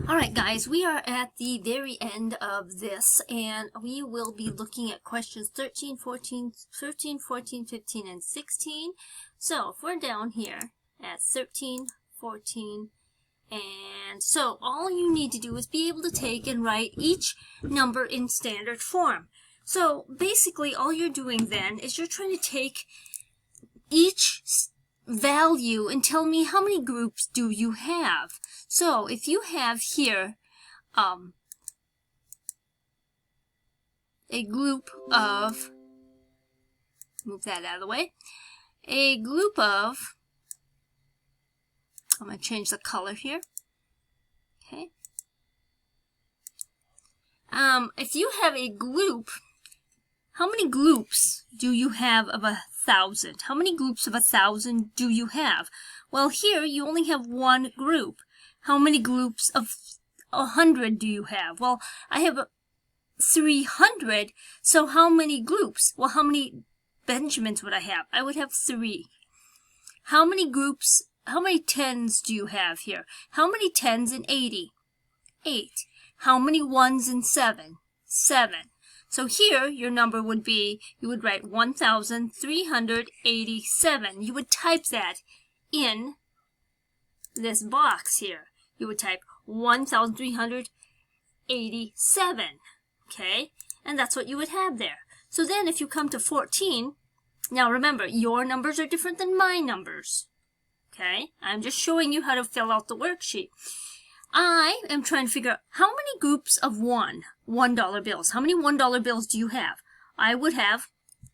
Alright guys, we are at the very end of this and we will be looking at questions 13, 14, 15, and 16. So if we're down here at 13, 14, and so all you need to do is be able to take and write each number in standard form. So basically all you're doing then is you're trying to take each value and tell me how many groups do you have. So if you have here a group of, move that out of the way, a group of, I'm going to change the color here. Okay. If you have a group, how many groups do you have of 1,000? How many groups of 1,000 do you have? Well, here you only have one group. How many groups of 100 do you have? Well, I have 300, so how many groups? Well, how many Benjamins would I have? I would have 3. How many groups, how many 10s do you have here? How many 10s in 80? 8. How many 1s in 7? 7. So here, your number would be, you would write 1,387. You would type that in this box here. You would type 1,387, okay? And that's what you would have there. So then if you come to 14, now remember, your numbers are different than my numbers, okay? I'm just showing you how to fill out the worksheet. I am trying to figure out how many groups of $1 bills. How many $1 bills do you have? I would have,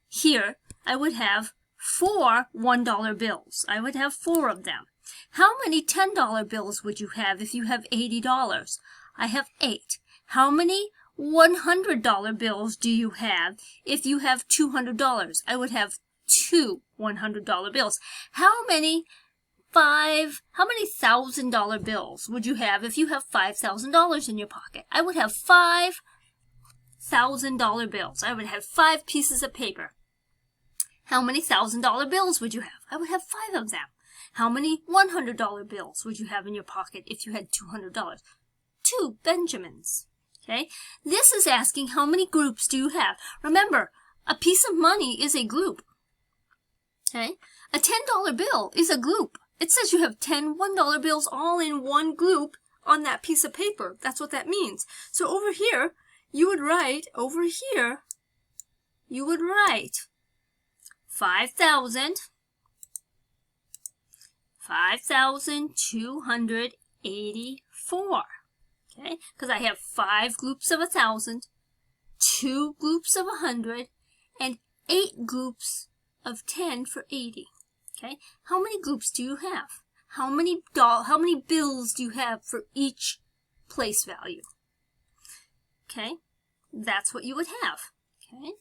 here, I would have 4 $1 bills. I would have 4 of them. How many $10 bills would you have if you have $80? I have 8. How many $100 bills do you have if you have $200? I would have 2 $100 bills. How many $1,000 bills would you have if you have $5,000 in your pocket? I would have 5,000 bills. I would have 5 pieces of paper. How many $1,000 bills would you have? I would have 5 of them. How many $100 bills would you have in your pocket if you had $200? 2 Benjamins. Okay? This is asking how many groups do you have. Remember, a piece of money is a group. Okay? A $10 bill is a group. It says you have 10 $1 bills all in one group on that piece of paper. That's what that means. So over here, you would write, 5,284. Okay? Because I have 5 groups of 1,000, 2 groups of 100, and 8 groups of 10 for 80. Okay? How many groups do you have? How many bills do you have for each place value? Okay? That's what you would have. Okay?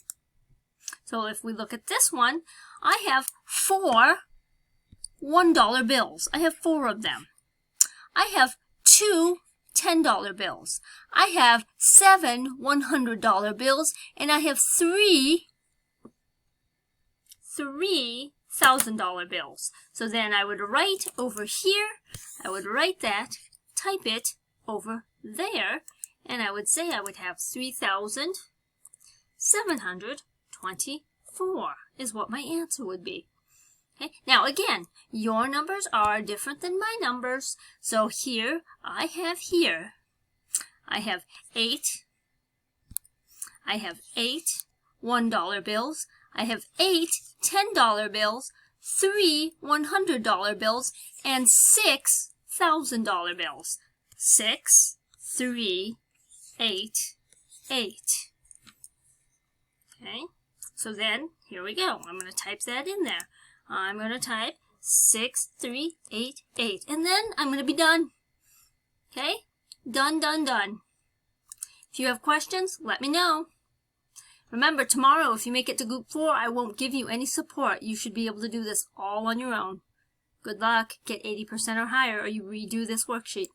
So if we look at this one, I have 4 $1 bills. I have 4 of them. I have 2 $10 bills. I have 7 $100 bills, and I have 3 $1,000 bills. So then I would write over here, I would write that, type it over there, and I would say I would have 3,724 is what my answer would be. Okay? Now again, your numbers are different than my numbers. So here, I have 8 $1 bills. I have 8 $10 bills, 3 $100 bills, and 6 $1,000 bills. 6, 3, 8, 8. Okay, so then, here we go. I'm going to type that in there. I'm going to type 6, 3, 8, 8. And then I'm going to be done. Okay? Done, done, done. If you have questions, let me know. Remember, tomorrow, if you make it to Group 4, I won't give you any support. You should be able to do this all on your own. Good luck. Get 80% or higher, or you redo this worksheet.